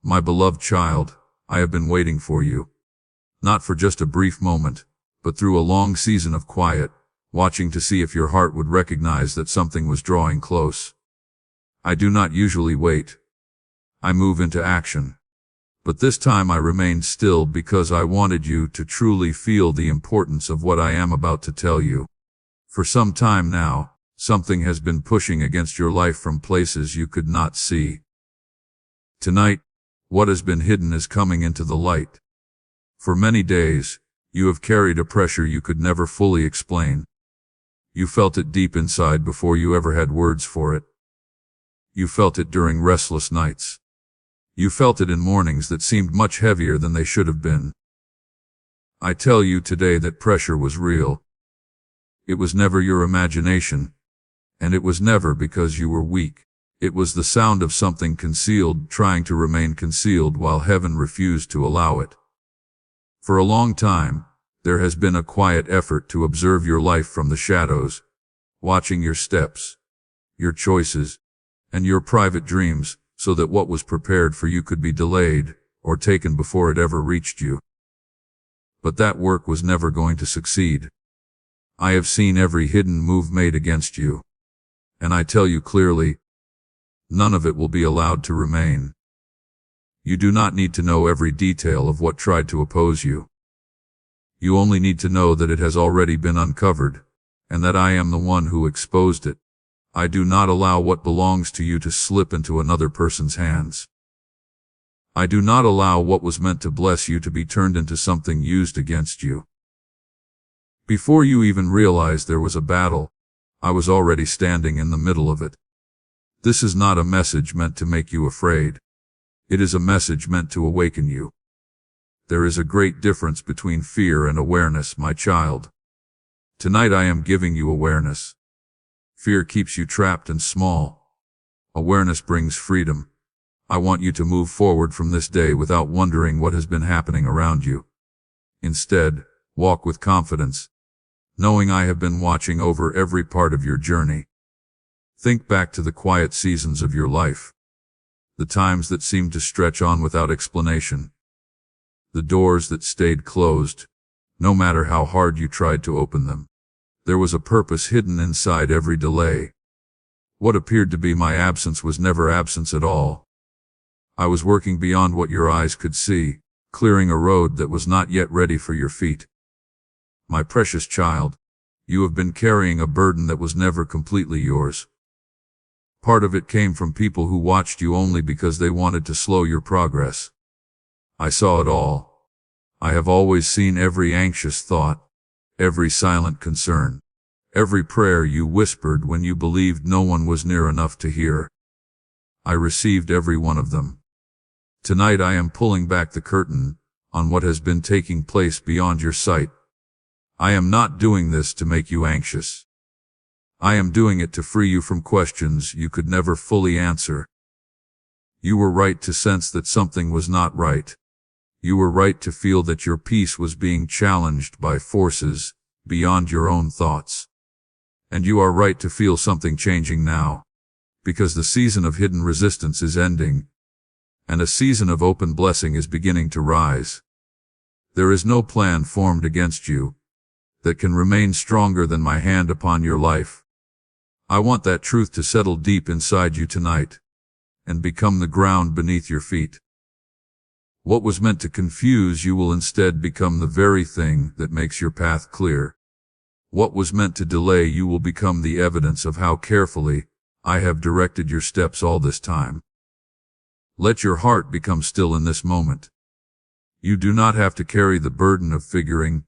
My beloved child, I have been waiting for you. Not for just a brief moment, but through a long season of quiet, watching to see if your heart would recognize that something was drawing close. I do not usually wait. I move into action. But this time I remained still because I wanted you to truly feel the importance of what I am about to tell you. For some time now, something has been pushing against your life from places you could not see. Tonight, what has been hidden is coming into the light. For many days, you have carried a pressure you could never fully explain. You felt it deep inside before you ever had words for it. You felt it during restless nights. You felt it in mornings that seemed much heavier than they should have been. I tell you today that pressure was real. It was never your imagination, and it was never because you were weak. It was the sound of something concealed trying to remain concealed while heaven refused to allow it. For a long time, there has been a quiet effort to observe your life from the shadows, watching your steps, your choices, and your private dreams, so that what was prepared for you could be delayed or taken before it ever reached you. But that work was never going to succeed. I have seen every hidden move made against you, and I tell you clearly, none of it will be allowed to remain. You do not need to know every detail of what tried to oppose you. You only need to know that it has already been uncovered, and that I am the one who exposed it. I do not allow what belongs to you to slip into another person's hands. I do not allow what was meant to bless you to be turned into something used against you. Before you even realized there was a battle, I was already standing in the middle of it. This is not a message meant to make you afraid. It is a message meant to awaken you. There is a great difference between fear and awareness, my child. Tonight I am giving you awareness. Fear keeps you trapped and small. Awareness brings freedom. I want you to move forward from this day without wondering what has been happening around you. Instead, walk with confidence, knowing I have been watching over every part of your journey. Think back to the quiet seasons of your life, the times that seemed to stretch on without explanation, the doors that stayed closed, no matter how hard you tried to open them. There was a purpose hidden inside every delay. What appeared to be my absence was never absence at all. I was working beyond what your eyes could see, clearing a road that was not yet ready for your feet. My precious child, you have been carrying a burden that was never completely yours. Part of it came from people who watched you only because they wanted to slow your progress. I saw it all. I have always seen every anxious thought, every silent concern, every prayer you whispered when you believed no one was near enough to hear. I received every one of them. Tonight I am pulling back the curtain on what has been taking place beyond your sight. I am not doing this to make you anxious. I am doing it to free you from questions you could never fully answer. You were right to sense that something was not right. You were right to feel that your peace was being challenged by forces beyond your own thoughts. And you are right to feel something changing now, because the season of hidden resistance is ending, and a season of open blessing is beginning to rise. There is no plan formed against you that can remain stronger than my hand upon your life. I want that truth to settle deep inside you tonight and become the ground beneath your feet. What was meant to confuse you will instead become the very thing that makes your path clear. What was meant to delay you will become the evidence of how carefully I have directed your steps all this time. Let your heart become still in this moment. You do not have to carry the burden of figuring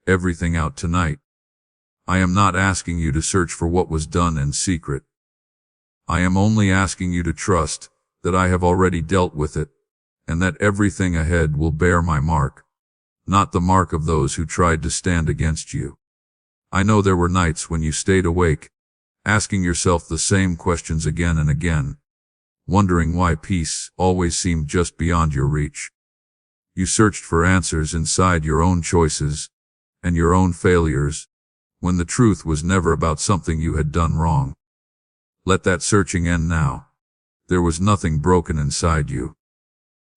everything out tonight. I am not asking you to search for what was done in secret. I am only asking you to trust that I have already dealt with it, and that everything ahead will bear my mark, not the mark of those who tried to stand against you. I know there were nights when you stayed awake, asking yourself the same questions again and again, wondering why peace always seemed just beyond your reach. You searched for answers inside your own choices and your own failures, when the truth was never about something you had done wrong. Let that searching end now. There was nothing broken inside you.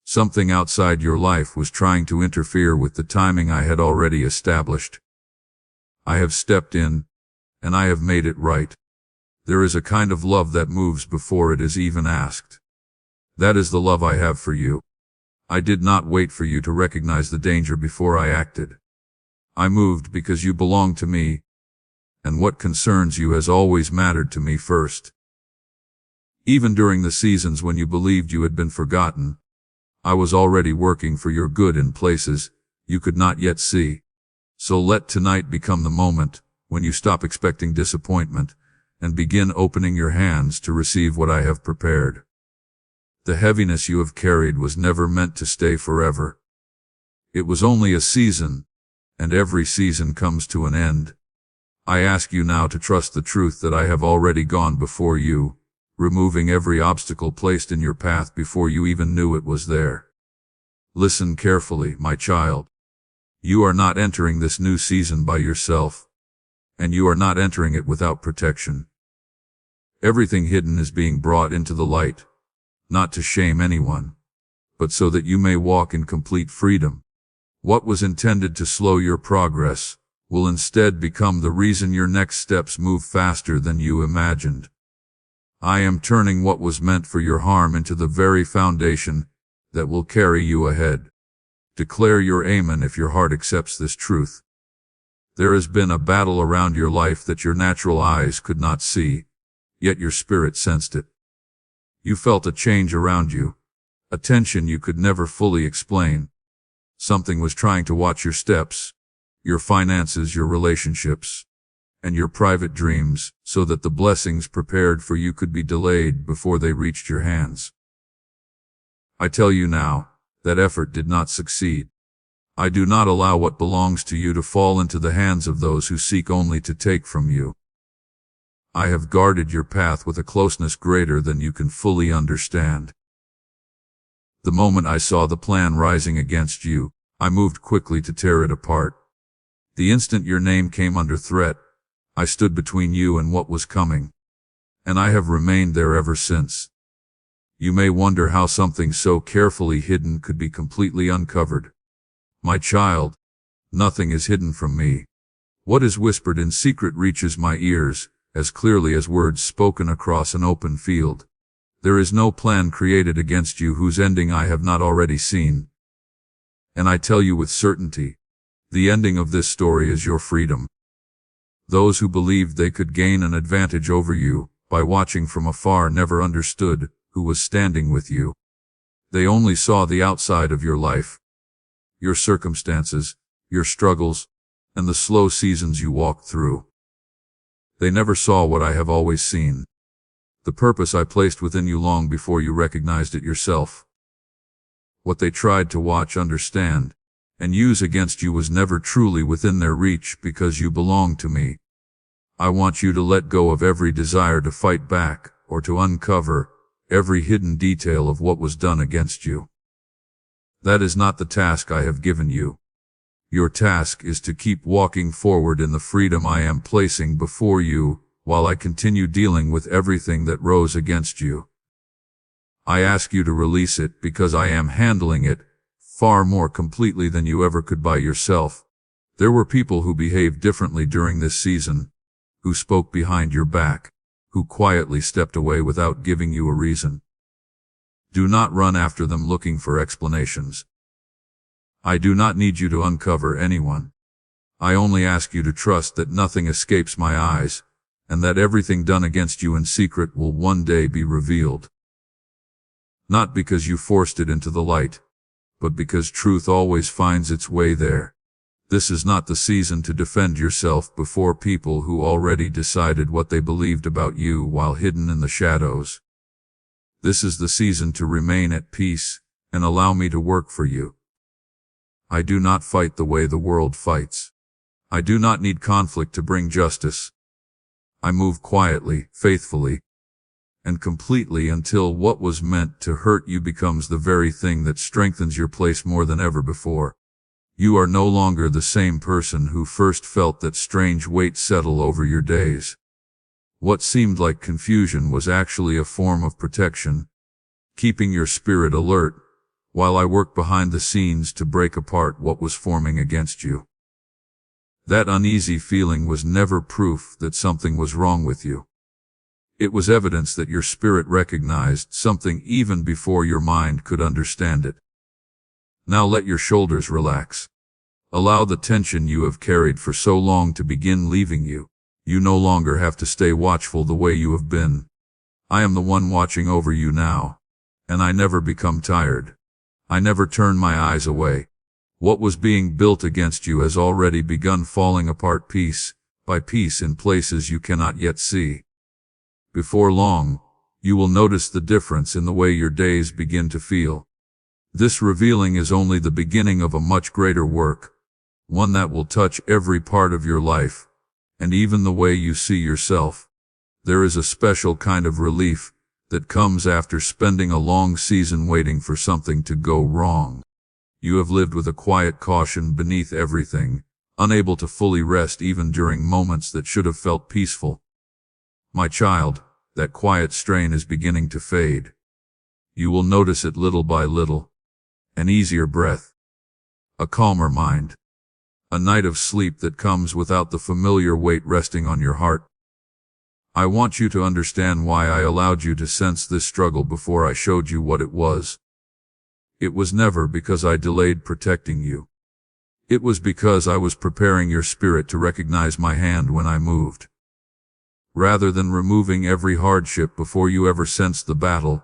Something outside your life was trying to interfere with the timing I had already established. I have stepped in, and I have made it right. There is a kind of love that moves before it is even asked. That is the love I have for you. I did not wait for you to recognize the danger before I acted. I moved because you belong to me, and what concerns you has always mattered to me first. Even during the seasons when you believed you had been forgotten, I was already working for your good in places you could not yet see. So let tonight become the moment when you stop expecting disappointment and begin opening your hands to receive what I have prepared. The heaviness you have carried was never meant to stay forever. It was only a season, and every season comes to an end. I ask you now to trust the truth that I have already gone before you, removing every obstacle placed in your path before you even knew it was there. Listen carefully, my child. You are not entering this new season by yourself, and you are not entering it without protection. Everything hidden is being brought into the light, not to shame anyone, but so that you may walk in complete freedom. What was intended to slow your progress will instead become the reason your next steps move faster than you imagined. I am turning what was meant for your harm into the very foundation that will carry you ahead. Declare your amen if your heart accepts this truth. There has been a battle around your life that your natural eyes could not see, yet your spirit sensed it. You felt a change around you, a tension you could never fully explain. Something was trying to watch your steps, your finances, your relationships, and your private dreams, so that the blessings prepared for you could be delayed before they reached your hands. I tell you now, that effort did not succeed. I do not allow what belongs to you to fall into the hands of those who seek only to take from you. I have guarded your path with a closeness greater than you can fully understand. The moment I saw the plan rising against you, I moved quickly to tear it apart. The instant your name came under threat, I stood between you and what was coming, and I have remained there ever since. You may wonder how something so carefully hidden could be completely uncovered. My child, nothing is hidden from me. What is whispered in secret reaches my ears, as clearly as words spoken across an open field. There is no plan created against you whose ending I have not already seen. And I tell you with certainty, the ending of this story is your freedom. Those who believed they could gain an advantage over you by watching from afar never understood who was standing with you. They only saw the outside of your life, your circumstances, your struggles, and the slow seasons you walked through. They never saw what I have always seen, the purpose I placed within you long before you recognized it yourself. What they tried to watch, understand, and use against you was never truly within their reach because you belong to me. I want you to let go of every desire to fight back or to uncover every hidden detail of what was done against you. That is not the task I have given you. Your task is to keep walking forward in the freedom I am placing before you while I continue dealing with everything that rose against you. I ask you to release it because I am handling it far more completely than you ever could by yourself. There were people who behaved differently during this season, who spoke behind your back, who quietly stepped away without giving you a reason. Do not run after them looking for explanations. I do not need you to uncover anyone. I only ask you to trust that nothing escapes my eyes, and that everything done against you in secret will one day be revealed. Not because you forced it into the light, but because truth always finds its way there. This is not the season to defend yourself before people who already decided what they believed about you while hidden in the shadows. This is the season to remain at peace and allow me to work for you. I do not fight the way the world fights. I do not need conflict to bring justice. I move quietly, faithfully, and completely until what was meant to hurt you becomes the very thing that strengthens your place more than ever before. You are no longer the same person who first felt that strange weight settle over your days. What seemed like confusion was actually a form of protection, keeping your spirit alert while I worked behind the scenes to break apart what was forming against you. That uneasy feeling was never proof that something was wrong with you. It was evidence that your spirit recognized something even before your mind could understand it. Now let your shoulders relax. Allow the tension you have carried for so long to begin leaving you. You no longer have to stay watchful the way you have been. I am the one watching over you now, and I never become tired. I never turn my eyes away. What was being built against you has already begun falling apart piece by piece in places you cannot yet see. Before long, you will notice the difference in the way your days begin to feel. This revealing is only the beginning of a much greater work, one that will touch every part of your life, and even the way you see yourself. There is a special kind of relief that comes after spending a long season waiting for something to go wrong. You have lived with a quiet caution beneath everything, unable to fully rest even during moments that should have felt peaceful. My child, that quiet strain is beginning to fade. You will notice it little by little. An easier breath. A calmer mind. A night of sleep that comes without the familiar weight resting on your heart. I want you to understand why I allowed you to sense this struggle before I showed you what it was. It was never because I delayed protecting you. It was because I was preparing your spirit to recognize my hand when I moved. Rather than removing every hardship before you ever sensed the battle,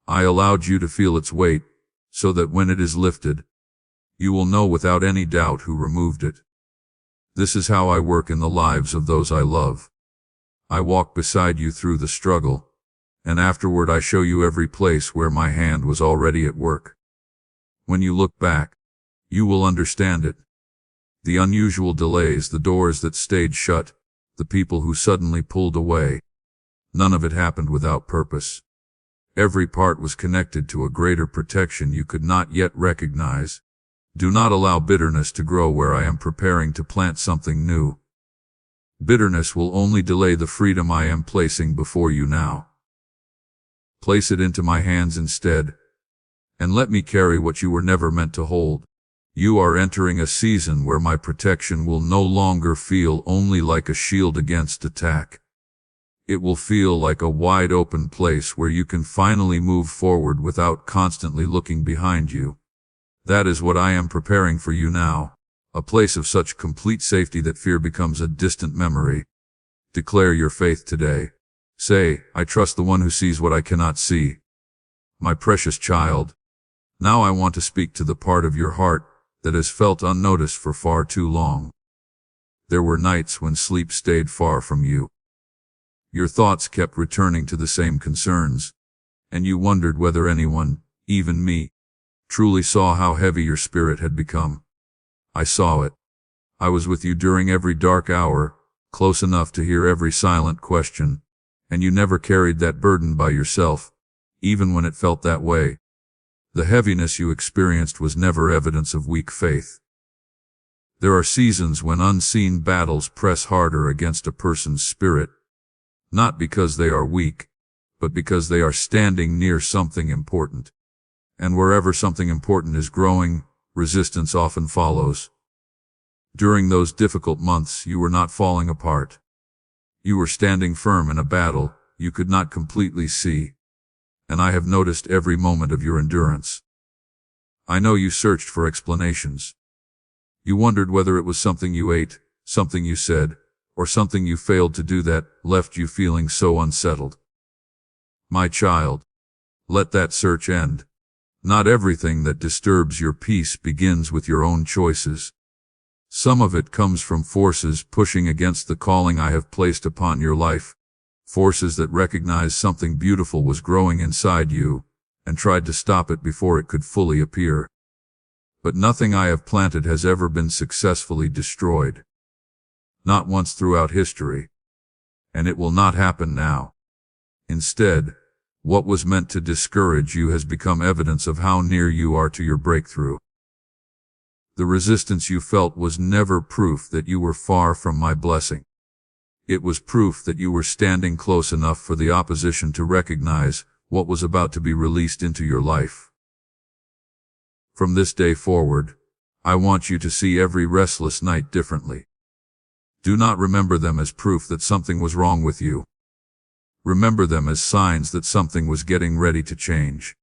I allowed you to feel its weight, so that when it is lifted, you will know without any doubt who removed it. This is how I work in the lives of those I love. I walk beside you through the struggle, and afterward I show you every place where my hand was already at work. When you look back, you will understand it. The unusual delays, the doors that stayed shut, the people who suddenly pulled away. None of it happened without purpose. Every part was connected to a greater protection you could not yet recognize. Do not allow bitterness to grow where I am preparing to plant something new. Bitterness will only delay the freedom I am placing before you now. Place it into my hands instead, and let me carry what you were never meant to hold. You are entering a season where my protection will no longer feel only like a shield against attack. It will feel like a wide open place where you can finally move forward without constantly looking behind you. That is what I am preparing for you now, a place of such complete safety that fear becomes a distant memory. Declare your faith today. Say, I trust the one who sees what I cannot see. My precious child, now I want to speak to the part of your heart that has felt unnoticed for far too long. There were nights when sleep stayed far from you. Your thoughts kept returning to the same concerns, and you wondered whether anyone, even me, truly saw how heavy your spirit had become. I saw it. I was with you during every dark hour, close enough to hear every silent question, and you never carried that burden by yourself, even when it felt that way. The heaviness you experienced was never evidence of weak faith. There are seasons when unseen battles press harder against a person's spirit, not because they are weak, but because they are standing near something important. And wherever something important is growing, resistance often follows. During those difficult months, you were not falling apart. You were standing firm in a battle you could not completely see, and I have noticed every moment of your endurance. I know you searched for explanations. You wondered whether it was something you ate, something you said, or something you failed to do that left you feeling so unsettled. My child, let that search end. Not everything that disturbs your peace begins with your own choices. Some of it comes from forces pushing against the calling I have placed upon your life, forces that recognize something beautiful was growing inside you, and tried to stop it before it could fully appear. But nothing I have planted has ever been successfully destroyed. Not once throughout history. And it will not happen now. Instead, what was meant to discourage you has become evidence of how near you are to your breakthrough. The resistance you felt was never proof that you were far from my blessing. It was proof that you were standing close enough for the opposition to recognize what was about to be released into your life. From this day forward, I want you to see every restless night differently. Do not remember them as proof that something was wrong with you. Remember them as signs that something was getting ready to change.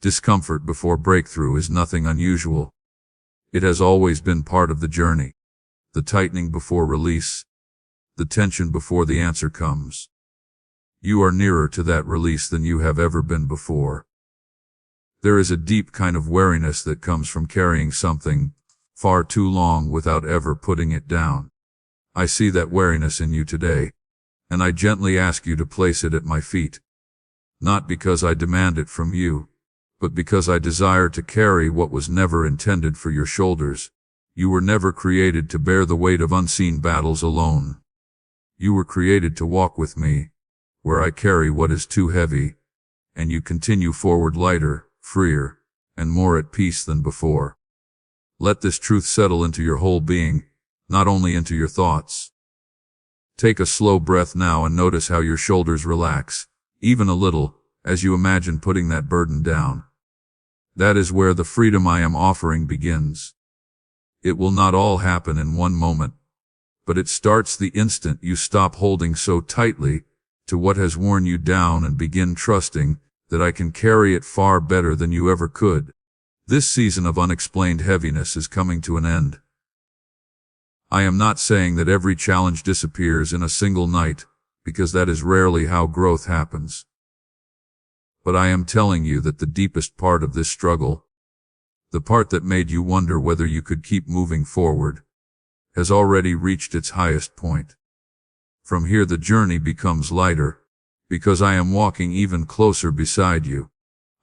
Discomfort before breakthrough is nothing unusual. It has always been part of the journey. The tightening before release. The tension before the answer comes. You are nearer to that release than you have ever been before. There is a deep kind of weariness that comes from carrying something far too long without ever putting it down. I see that weariness in you today, and I gently ask you to place it at my feet. Not because I demand it from you, but because I desire to carry what was never intended for your shoulders. You were never created to bear the weight of unseen battles alone. You were created to walk with me, where I carry what is too heavy, and you continue forward lighter, freer, and more at peace than before. Let this truth settle into your whole being, not only into your thoughts. Take a slow breath now and notice how your shoulders relax, even a little, as you imagine putting that burden down. That is where the freedom I am offering begins. It will not all happen in one moment, but it starts the instant you stop holding so tightly to what has worn you down and begin trusting that I can carry it far better than you ever could. This season of unexplained heaviness is coming to an end. I am not saying that every challenge disappears in a single night, because that is rarely how growth happens. But I am telling you that the deepest part of this struggle, the part that made you wonder whether you could keep moving forward, has already reached its highest point. From here the journey becomes lighter, because I am walking even closer beside you.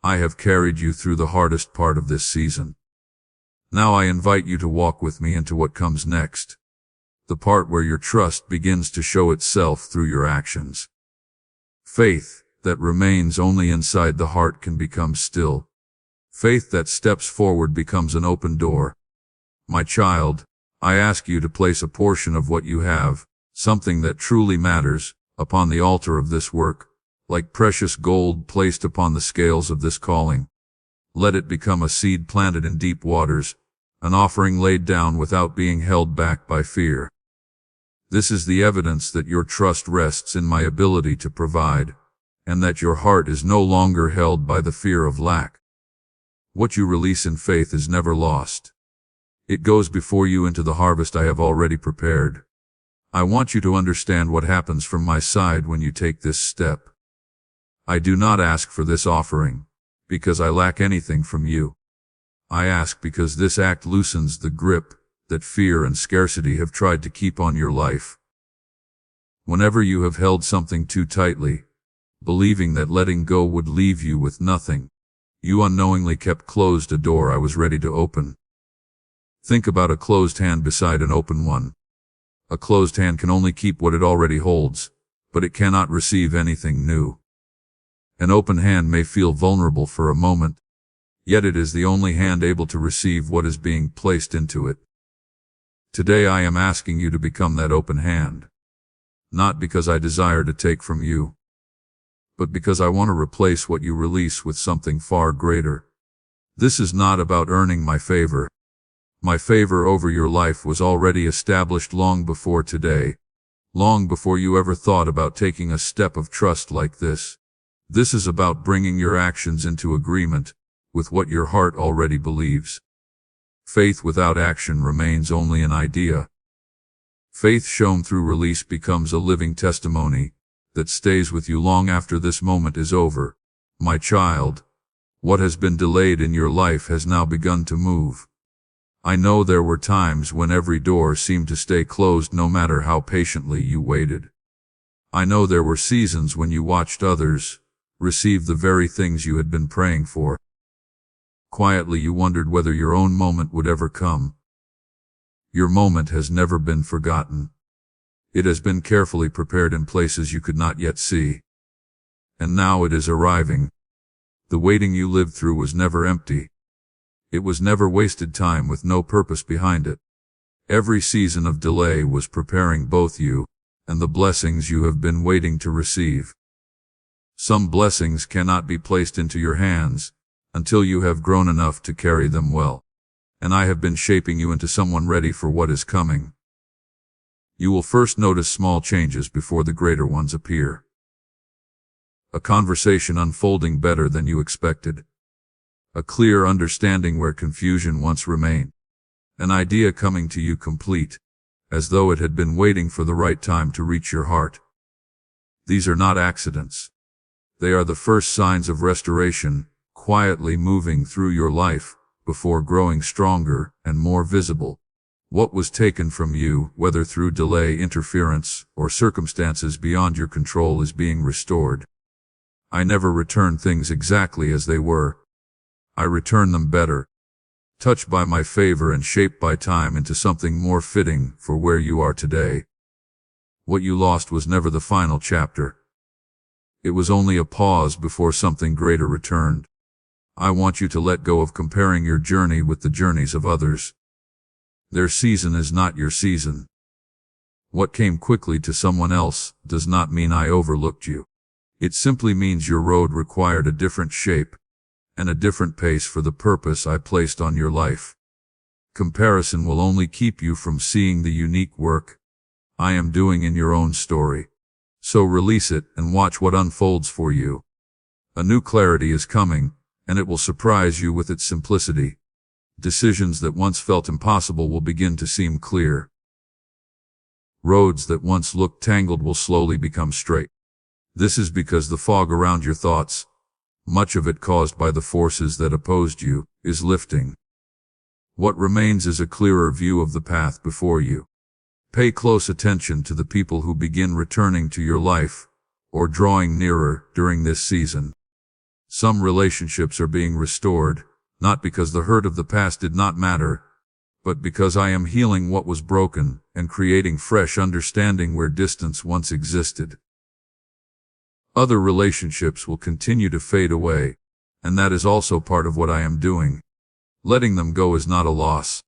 I have carried you through the hardest part of this season. Now I invite you to walk with me into what comes next, the part where your trust begins to show itself through your actions. Faith that remains only inside the heart can become still. Faith that steps forward becomes an open door. My child, I ask you to place a portion of what you have, something that truly matters, upon the altar of this work, like precious gold placed upon the scales of this calling. Let it become a seed planted in deep waters, an offering laid down without being held back by fear. This is the evidence that your trust rests in my ability to provide, and that your heart is no longer held by the fear of lack. What you release in faith is never lost. It goes before you into the harvest I have already prepared. I want you to understand what happens from my side when you take this step. I do not ask for this offering, because I lack anything from you. I ask because this act loosens the grip that fear and scarcity have tried to keep on your life. Whenever you have held something too tightly, believing that letting go would leave you with nothing, you unknowingly kept closed a door I was ready to open. Think about a closed hand beside an open one. A closed hand can only keep what it already holds, but it cannot receive anything new. An open hand may feel vulnerable for a moment, yet it is the only hand able to receive what is being placed into it. Today I am asking you to become that open hand. Not because I desire to take from you, but because I want to replace what you release with something far greater. This is not about earning my favor. My favor over your life was already established long before today, long before you ever thought about taking a step of trust like this. This is about bringing your actions into agreement with what your heart already believes. Faith without action remains only an idea. Faith shown through release becomes a living testimony that stays with you long after this moment is over. My child, what has been delayed in your life has now begun to move. I know there were times when every door seemed to stay closed no matter how patiently you waited. I know there were seasons when you watched others receive the very things you had been praying for. Quietly you wondered whether your own moment would ever come. Your moment has never been forgotten. It has been carefully prepared in places you could not yet see. And now it is arriving. The waiting you lived through was never empty. It was never wasted time with no purpose behind it. Every season of delay was preparing both you and the blessings you have been waiting to receive. Some blessings cannot be placed into your hands until you have grown enough to carry them well. And I have been shaping you into someone ready for what is coming. You will first notice small changes before the greater ones appear. A conversation unfolding better than you expected. A clear understanding where confusion once remained. An idea coming to you complete, as though it had been waiting for the right time to reach your heart. These are not accidents. They are the first signs of restoration, quietly moving through your life, before growing stronger and more visible. What was taken from you, whether through delay, interference, or circumstances beyond your control, is being restored. I never return things exactly as they were. I return them better, touched by my favor and shaped by time into something more fitting for where you are today. What you lost was never the final chapter. It was only a pause before something greater returned. I want you to let go of comparing your journey with the journeys of others. Their season is not your season. What came quickly to someone else does not mean I overlooked you. It simply means your road required a different shape and a different pace for the purpose I placed on your life. Comparison will only keep you from seeing the unique work I am doing in your own story. So release it and watch what unfolds for you. A new clarity is coming, and it will surprise you with its simplicity. Decisions that once felt impossible will begin to seem clear. Roads that once looked tangled will slowly become straight. This is because the fog around your thoughts, much of it caused by the forces that opposed you, is lifting. What remains is a clearer view of the path before you. Pay close attention to the people who begin returning to your life, or drawing nearer during this season. Some relationships are being restored, not because the hurt of the past did not matter, but because I am healing what was broken and creating fresh understanding where distance once existed. Other relationships will continue to fade away, and that is also part of what I am doing. Letting them go is not a loss.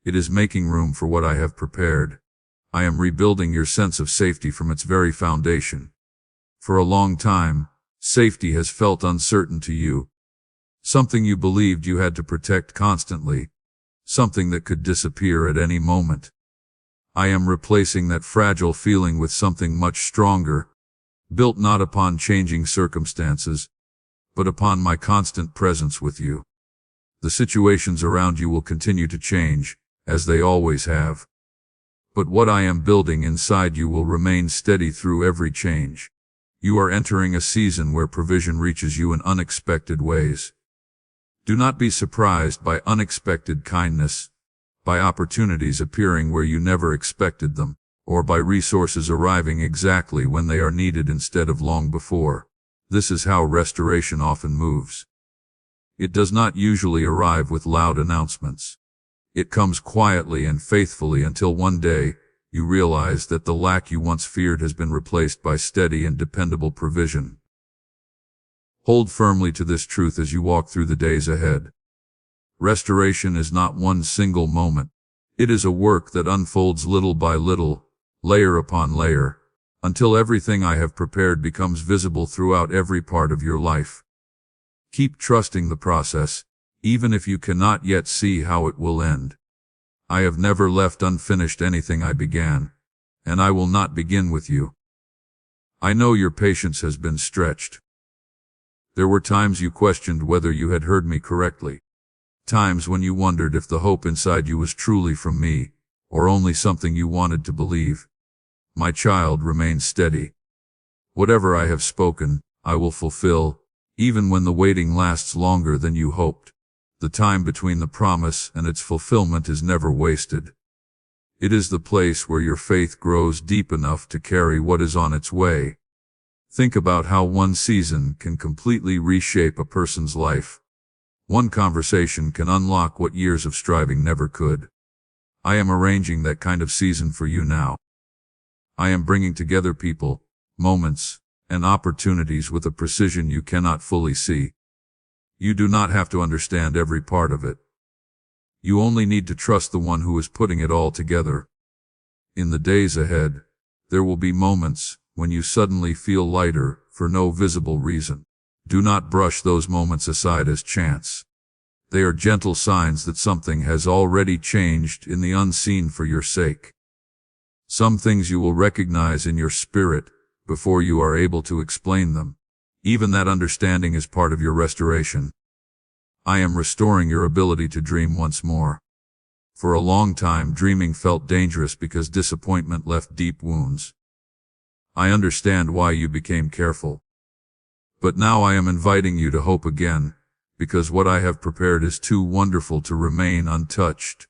It is making room for what I have prepared. I am rebuilding your sense of safety from its very foundation. For a long time, safety has felt uncertain to you. Something you believed you had to protect constantly. Something that could disappear at any moment. I am replacing that fragile feeling with something much stronger, built not upon changing circumstances, but upon my constant presence with you. The situations around you will continue to change, as they always have. But what I am building inside you will remain steady through every change. You are entering a season where provision reaches you in unexpected ways. Do not be surprised by unexpected kindness, by opportunities appearing where you never expected them, or by resources arriving exactly when they are needed instead of long before. This is how restoration often moves. It does not usually arrive with loud announcements. It comes quietly and faithfully until one day, you realize that the lack you once feared has been replaced by steady and dependable provision. Hold firmly to this truth as you walk through the days ahead. Restoration is not one single moment. It is a work that unfolds little by little, layer upon layer, until everything I have prepared becomes visible throughout every part of your life. Keep trusting the process, even if you cannot yet see how it will end. I have never left unfinished anything I began, and I will not begin with you. I know your patience has been stretched. There were times you questioned whether you had heard me correctly. Times when you wondered if the hope inside you was truly from me, or only something you wanted to believe. My child, remain steady. Whatever I have spoken, I will fulfill, even when the waiting lasts longer than you hoped. The time between the promise and its fulfillment is never wasted. It is the place where your faith grows deep enough to carry what is on its way. Think about how one season can completely reshape a person's life. One conversation can unlock what years of striving never could. I am arranging that kind of season for you now. I am bringing together people, moments, and opportunities with a precision you cannot fully see. You do not have to understand every part of it. You only need to trust the one who is putting it all together. In the days ahead, there will be moments when you suddenly feel lighter for no visible reason. Do not brush those moments aside as chance. They are gentle signs that something has already changed in the unseen for your sake. Some things you will recognize in your spirit before you are able to explain them. Even that understanding is part of your restoration. I am restoring your ability to dream once more. For a long time, dreaming felt dangerous because disappointment left deep wounds. I understand why you became careful. But now I am inviting you to hope again, because what I have prepared is too wonderful to remain untouched.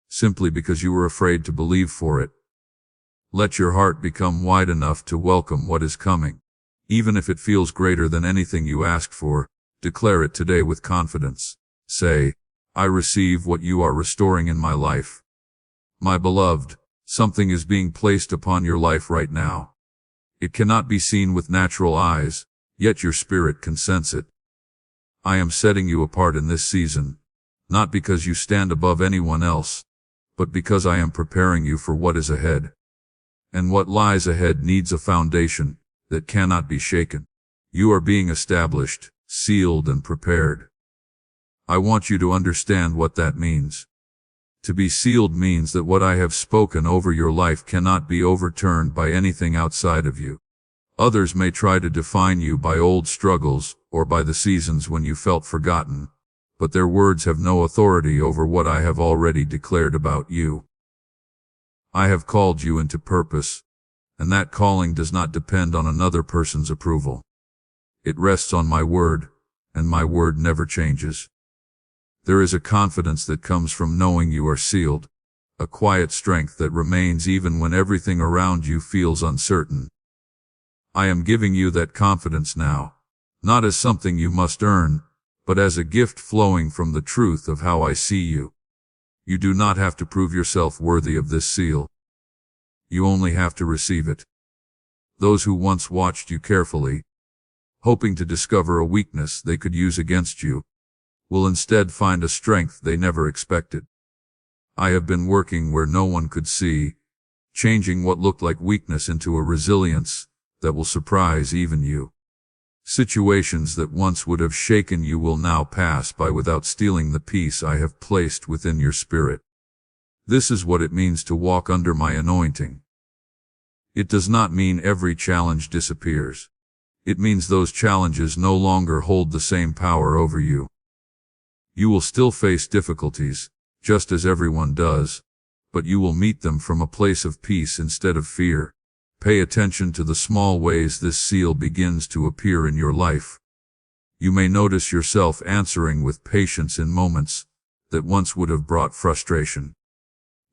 Simply because you were afraid to believe for it. Let your heart become wide enough to welcome what is coming. Even if it feels greater than anything you asked for, declare it today with confidence. Say, I receive what you are restoring in my life. My beloved, something is being placed upon your life right now. It cannot be seen with natural eyes, yet your spirit can sense it. I am setting you apart in this season, not because you stand above anyone else, but because I am preparing you for what is ahead. And what lies ahead needs a foundation that cannot be shaken. You are being established, sealed, and prepared. I want you to understand what that means. To be sealed means that what I have spoken over your life cannot be overturned by anything outside of you. Others may try to define you by old struggles or by the seasons when you felt forgotten, but their words have no authority over what I have already declared about you. I have called you into purpose, and that calling does not depend on another person's approval. It rests on my word, and my word never changes. There is a confidence that comes from knowing you are sealed, a quiet strength that remains even when everything around you feels uncertain. I am giving you that confidence now, not as something you must earn, but as a gift flowing from the truth of how I see you. You do not have to prove yourself worthy of this seal. You only have to receive it. Those who once watched you carefully, hoping to discover a weakness they could use against you, will instead find a strength they never expected. I have been working where no one could see, changing what looked like weakness into a resilience that will surprise even you. Situations that once would have shaken you will now pass by without stealing the peace I have placed within your spirit. This is what it means to walk under my anointing. It does not mean every challenge disappears. It means those challenges no longer hold the same power over you. You will still face difficulties, just as everyone does, but you will meet them from a place of peace instead of fear. Pay attention to the small ways this seal begins to appear in your life. You may notice yourself answering with patience in moments that once would have brought frustration.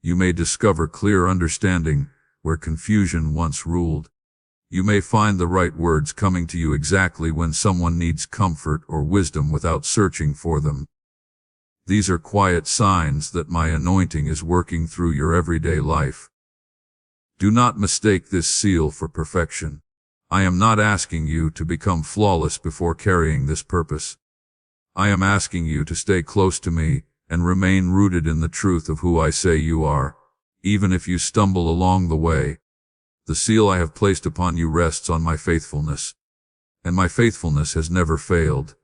You may discover clear understanding where confusion once ruled. You may find the right words coming to you exactly when someone needs comfort or wisdom without searching for them. These are quiet signs that my anointing is working through your everyday life. Do not mistake this seal for perfection. I am not asking you to become flawless before carrying this purpose. I am asking you to stay close to me and remain rooted in the truth of who I say you are, even if you stumble along the way. The seal I have placed upon you rests on my faithfulness, and my faithfulness has never failed.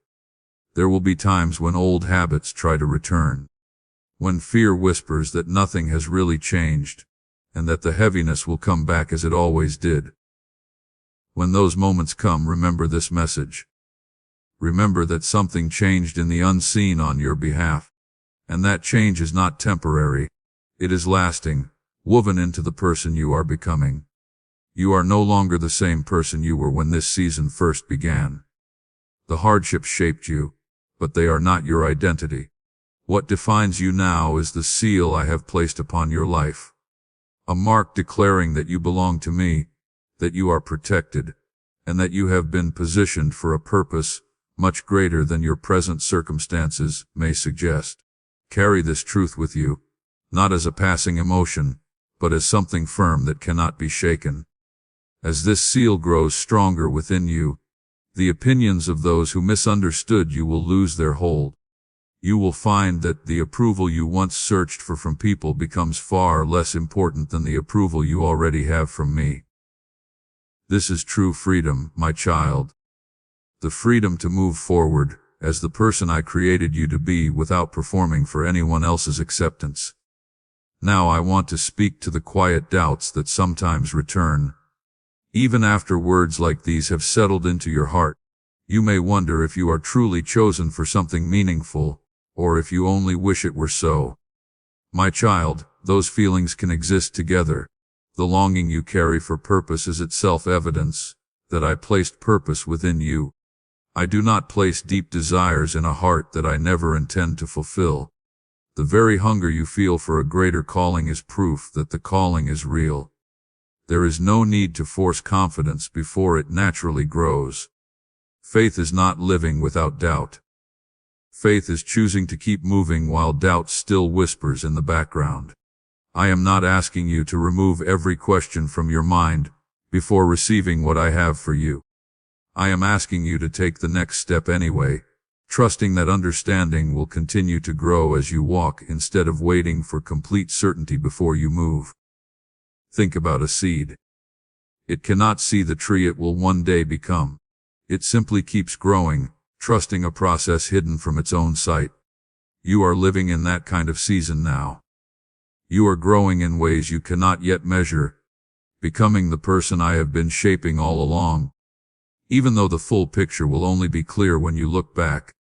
There will be times when old habits try to return, when fear whispers that nothing has really changed, and that the heaviness will come back as it always did. When those moments come, remember this message. Remember that something changed in the unseen on your behalf, and that change is not temporary. It is lasting, woven into the person you are becoming. You are no longer the same person you were when this season first began. The hardships shaped you, but they are not your identity. What defines you now is the seal I have placed upon your life. A mark declaring that you belong to me, that you are protected, and that you have been positioned for a purpose much greater than your present circumstances may suggest. Carry this truth with you, not as a passing emotion, but as something firm that cannot be shaken. As this seal grows stronger within you, the opinions of those who misunderstood you will lose their hold. You will find that the approval you once searched for from people becomes far less important than the approval you already have from me. This is true freedom, my child. the freedom to move forward as the person I created you to be without performing for anyone else's acceptance. Now I want to speak to the quiet doubts that sometimes return. Even after words like these have settled into your heart, you may wonder if you are truly chosen for something meaningful, or if you only wish it were so. My child, those feelings can exist together. The longing you carry for purpose is itself evidence that I placed purpose within you. I do not place deep desires in a heart that I never intend to fulfill. The very hunger you feel for a greater calling is proof that the calling is real. There is no need to force confidence before it naturally grows. Faith is not living without doubt. Faith is choosing to keep moving while doubt still whispers in the background. I am not asking you to remove every question from your mind before receiving what I have for you. I am asking you to take the next step anyway, trusting that understanding will continue to grow as you walk instead of waiting for complete certainty before you move. Think about a seed. It cannot see the tree it will one day become. It simply keeps growing, trusting a process hidden from its own sight. You are living in that kind of season now. You are growing in ways you cannot yet measure, becoming the person I have been shaping all along, even though the full picture will only be clear when you look back.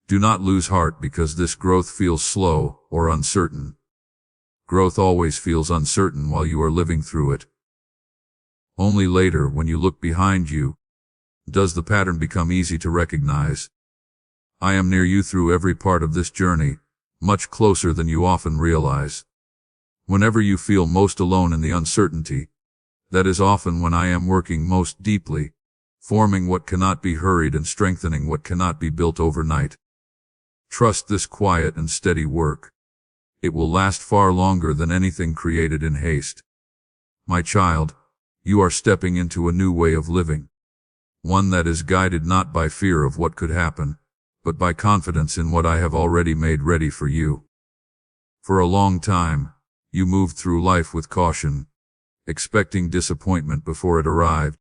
Do not lose heart because this growth feels slow or uncertain. Growth always feels uncertain while you are living through it. Only later, when you look behind you, does the pattern become easy to recognize. I am near you through every part of this journey, much closer than you often realize. Whenever you feel most alone in the uncertainty, that is often when I am working most deeply, forming what cannot be hurried and strengthening what cannot be built overnight. Trust this quiet and steady work. It will last far longer than anything created in haste. My child, you are stepping into a new way of living. One that is guided not by fear of what could happen, but by confidence in what I have already made ready for you. For a long time, you moved through life with caution, expecting disappointment before it arrived,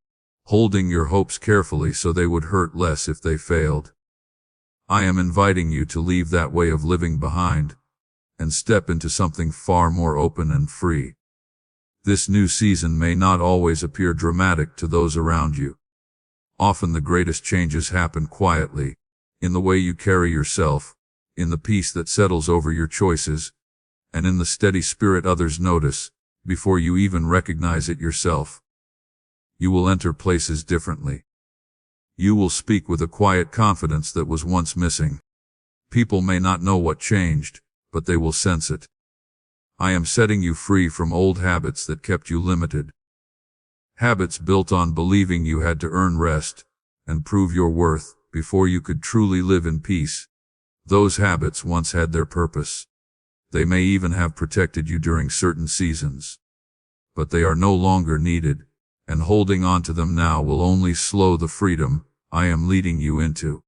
holding your hopes carefully so they would hurt less if they failed. I am inviting you to leave that way of living behind and step into something far more open and free. This new season may not always appear dramatic to those around you. Often the greatest changes happen quietly, in the way you carry yourself, in the peace that settles over your choices, and in the steady spirit others notice, before you even recognize it yourself. You will enter places differently. You will speak with a quiet confidence that was once missing. People may not know what changed, but they will sense it. I am setting you free from old habits that kept you limited. Habits built on believing you had to earn rest and prove your worth before you could truly live in peace. Those habits once had their purpose. They may even have protected you during certain seasons. But they are no longer needed, and holding on to them now will only slow the freedom I am leading you into.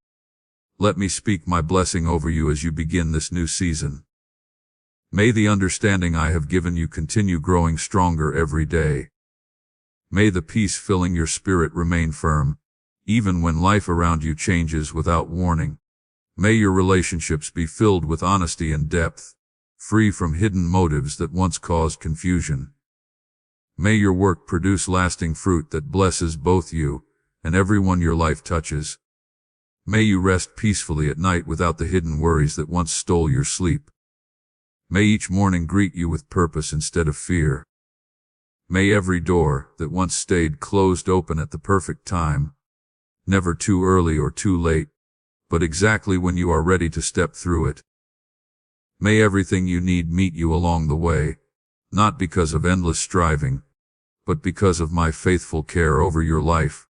Let me speak my blessing over you as you begin this new season. May the understanding I have given you continue growing stronger every day. May the peace filling your spirit remain firm, even when life around you changes without warning. May your relationships be filled with honesty and depth, free from hidden motives that once caused confusion. May your work produce lasting fruit that blesses both you and everyone your life touches. May you rest peacefully at night without the hidden worries that once stole your sleep. May each morning greet you with purpose instead of fear. May every door that once stayed closed open at the perfect time, never too early or too late, but exactly when you are ready to step through it. May everything you need meet you along the way, not because of endless striving, but because of my faithful care over your life.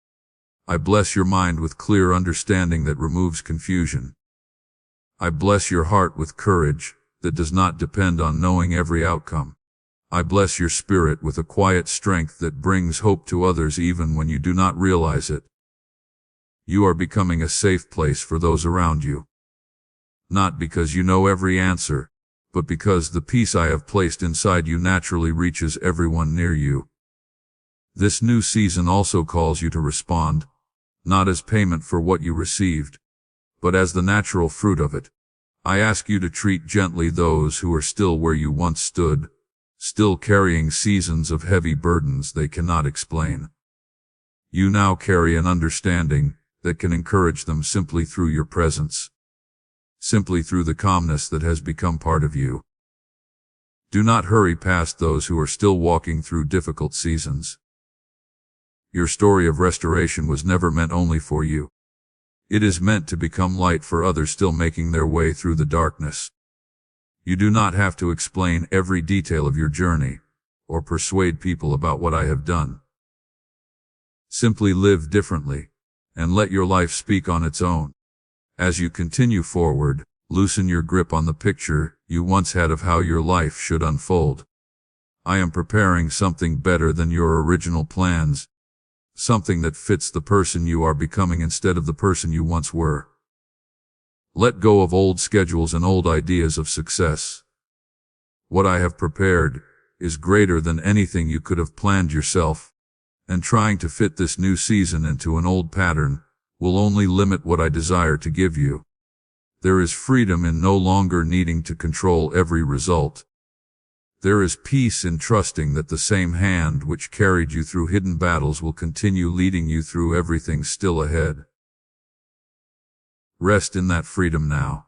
I bless your mind with clear understanding that removes confusion. I bless your heart with courage that does not depend on knowing every outcome. I bless your spirit with a quiet strength that brings hope to others even when you do not realize it. You are becoming a safe place for those around you. Not because you know every answer, but because the peace I have placed inside you naturally reaches everyone near you. This new season also calls you to respond, not as payment for what you received, but as the natural fruit of it. I ask you to treat gently those who are still where you once stood, still carrying seasons of heavy burdens they cannot explain. You now carry an understanding that can encourage them simply through your presence, simply through the calmness that has become part of you. Do not hurry past those who are still walking through difficult seasons. Your story of restoration was never meant only for you. It is meant to become light for others still making their way through the darkness. You do not have to explain every detail of your journey, or persuade people about what I have done. Simply live differently, and let your life speak on its own. As you continue forward, loosen your grip on the picture you once had of how your life should unfold. I am preparing something better than your original plans, something that fits the person you are becoming instead of the person you once were. Let go of old schedules and old ideas of success. What I have prepared is greater than anything you could have planned yourself, and trying to fit this new season into an old pattern will only limit what I desire to give you. There is freedom in no longer needing to control every result. There is peace in trusting that the same hand which carried you through hidden battles will continue leading you through everything still ahead. Rest in that freedom now.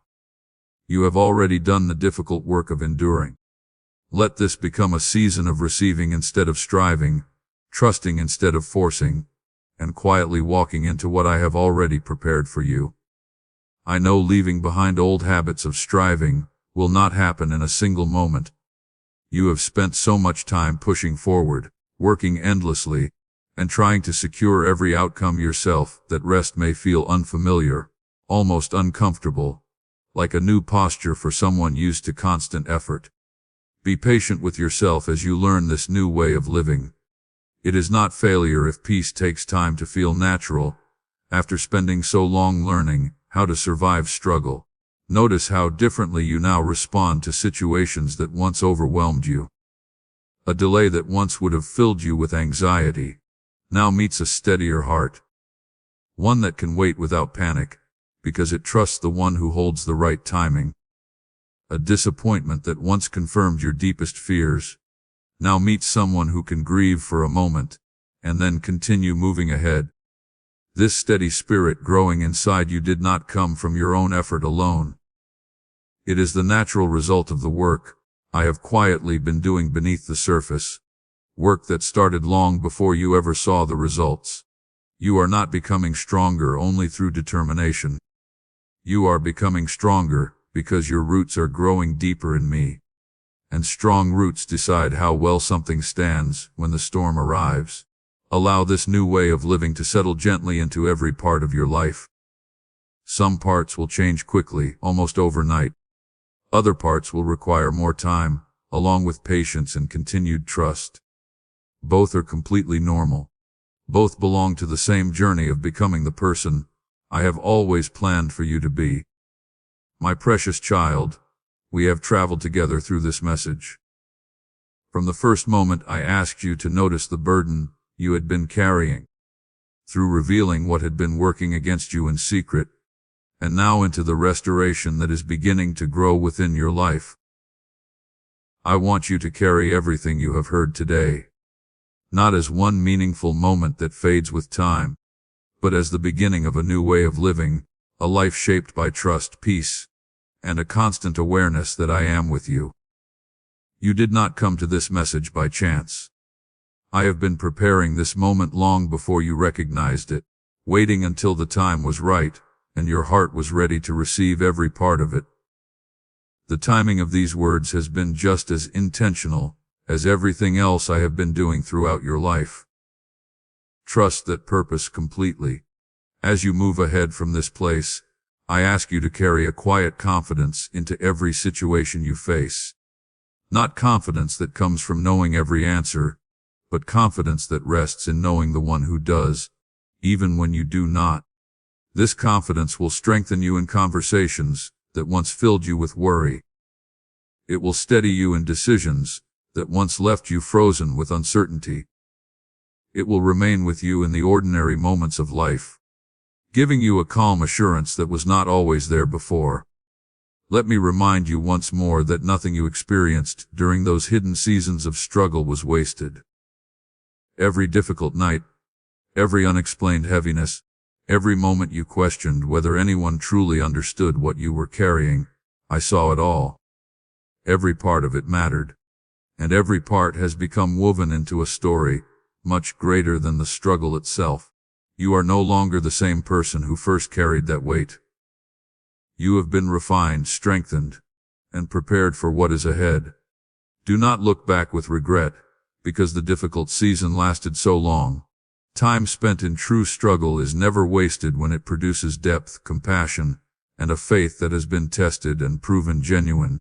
You have already done the difficult work of enduring. Let this become a season of receiving instead of striving, trusting instead of forcing, and quietly walking into what I have already prepared for you. I know leaving behind old habits of striving will not happen in a single moment. You have spent so much time pushing forward, working endlessly, and trying to secure every outcome yourself that rest may feel unfamiliar, almost uncomfortable, like a new posture for someone used to constant effort. Be patient with yourself as you learn this new way of living. It is not failure if peace takes time to feel natural, after spending so long learning how to survive struggle. Notice how differently you now respond to situations that once overwhelmed you. A delay that once would have filled you with anxiety now meets a steadier heart. One that can wait without panic, because it trusts the one who holds the right timing. A disappointment that once confirmed your deepest fears now meets someone who can grieve for a moment and then continue moving ahead. This steady spirit growing inside you did not come from your own effort alone. It is the natural result of the work I have quietly been doing beneath the surface, work that started long before you ever saw the results. You are not becoming stronger only through determination. You are becoming stronger because your roots are growing deeper in me. And strong roots decide how well something stands when the storm arrives. Allow this new way of living to settle gently into every part of your life. Some parts will change quickly, almost overnight. Other parts will require more time, along with patience and continued trust. Both are completely normal. Both belong to the same journey of becoming the person I have always planned for you to be. My precious child, we have traveled together through this message. From the first moment I asked you to notice the burden you had been carrying, through revealing what had been working against you in secret, and now into the restoration that is beginning to grow within your life. I want you to carry everything you have heard today, not as one meaningful moment that fades with time, but as the beginning of a new way of living, a life shaped by trust, peace, and a constant awareness that I am with you. You did not come to this message by chance. I have been preparing this moment long before you recognized it, waiting until the time was right, and your heart was ready to receive every part of it. The timing of these words has been just as intentional as everything else I have been doing throughout your life. Trust that purpose completely. As you move ahead from this place, I ask you to carry a quiet confidence into every situation you face. Not confidence that comes from knowing every answer, but confidence that rests in knowing the one who does, even when you do not. This confidence will strengthen you in conversations that once filled you with worry. It will steady you in decisions that once left you frozen with uncertainty. It will remain with you in the ordinary moments of life, giving you a calm assurance that was not always there before. Let me remind you once more that nothing you experienced during those hidden seasons of struggle was wasted. Every difficult night, every unexplained heaviness, every moment you questioned whether anyone truly understood what you were carrying, I saw it all. Every part of it mattered, and every part has become woven into a story much greater than the struggle itself. You are no longer the same person who first carried that weight. You have been refined, strengthened, and prepared for what is ahead. Do not look back with regret, because the difficult season lasted so long. Time spent in true struggle is never wasted when it produces depth, compassion, and a faith that has been tested and proven genuine.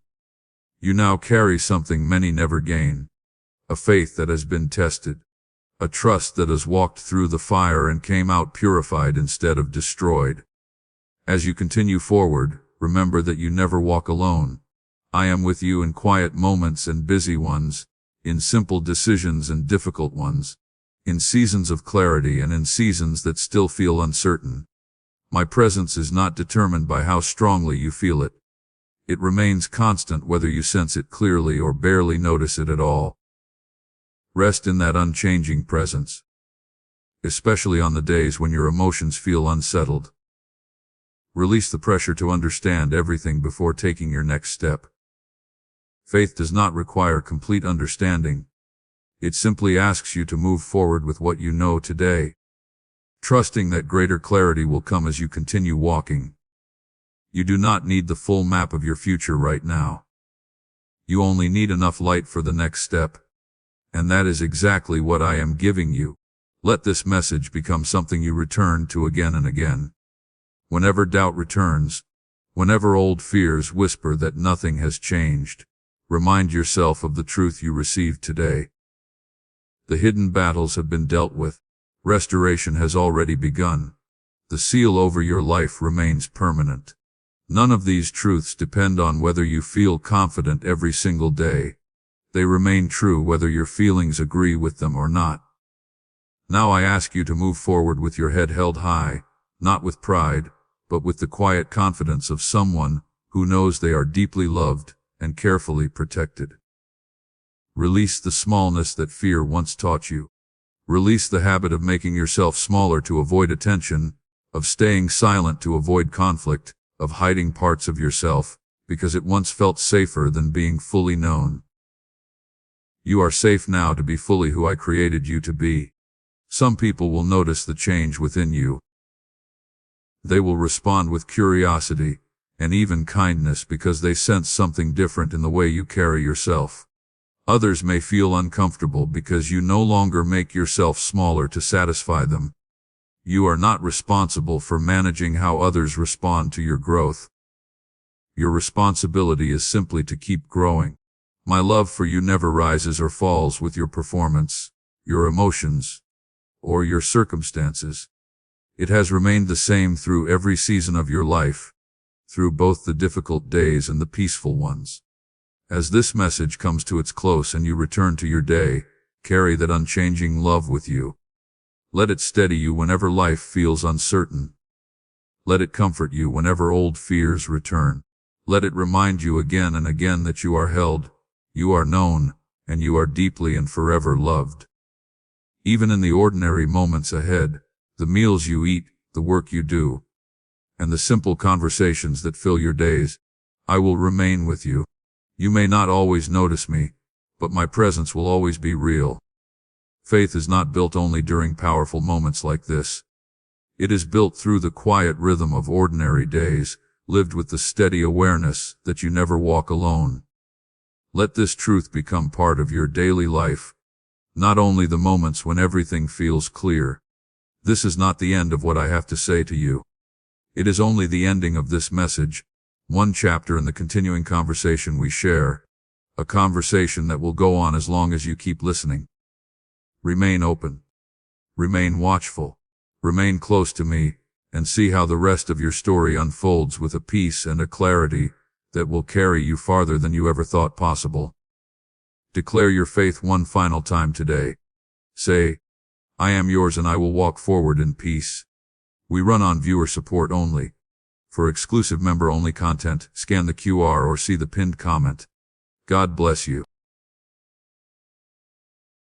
You now carry something many never gain. A faith that has been tested. A trust that has walked through the fire and came out purified instead of destroyed. As you continue forward, remember that you never walk alone. I am with you in quiet moments and busy ones, in simple decisions and difficult ones, in seasons of clarity and in seasons that still feel uncertain. My presence is not determined by how strongly you feel it. It remains constant whether you sense it clearly or barely notice it at all. Rest in that unchanging presence, especially on the days when your emotions feel unsettled. Release the pressure to understand everything before taking your next step. Faith does not require complete understanding. It simply asks you to move forward with what you know today, trusting that greater clarity will come as you continue walking. You do not need the full map of your future right now. You only need enough light for the next step. And that is exactly what I am giving you. Let this message become something you return to again and again. Whenever doubt returns, whenever old fears whisper that nothing has changed, remind yourself of the truth you received today. The hidden battles have been dealt with. Restoration has already begun. The seal over your life remains permanent. None of these truths depend on whether you feel confident every single day. They remain true whether your feelings agree with them or not. Now I ask you to move forward with your head held high, not with pride, but with the quiet confidence of someone who knows they are deeply loved and carefully protected. Release the smallness that fear once taught you. Release the habit of making yourself smaller to avoid attention, of staying silent to avoid conflict, of hiding parts of yourself, because it once felt safer than being fully known. You are safe now to be fully who I created you to be. Some people will notice the change within you. They will respond with curiosity and even kindness because they sense something different in the way you carry yourself. Others may feel uncomfortable because you no longer make yourself smaller to satisfy them. You are not responsible for managing how others respond to your growth. Your responsibility is simply to keep growing. My love for you never rises or falls with your performance, your emotions, or your circumstances. It has remained the same through every season of your life, through both the difficult days and the peaceful ones. As this message comes to its close and you return to your day, carry that unchanging love with you. Let it steady you whenever life feels uncertain. Let it comfort you whenever old fears return. Let it remind you again and again that you are held, you are known, and you are deeply and forever loved. Even in the ordinary moments ahead, the meals you eat, the work you do, and the simple conversations that fill your days, I will remain with you. You may not always notice me, but my presence will always be real. Faith is not built only during powerful moments like this. It is built through the quiet rhythm of ordinary days, lived with the steady awareness that you never walk alone. Let this truth become part of your daily life, not only the moments when everything feels clear. This is not the end of what I have to say to you. It is only the ending of this message, one chapter in the continuing conversation we share, a conversation that will go on as long as you keep listening. Remain open. Remain watchful. Remain close to me, and see how the rest of your story unfolds with a peace and a clarity that will carry you farther than you ever thought possible. Declare your faith one final time today. Say, I am yours and I will walk forward in peace. We run on viewer support only. For exclusive member-only content, scan the QR or see the pinned comment. God bless you.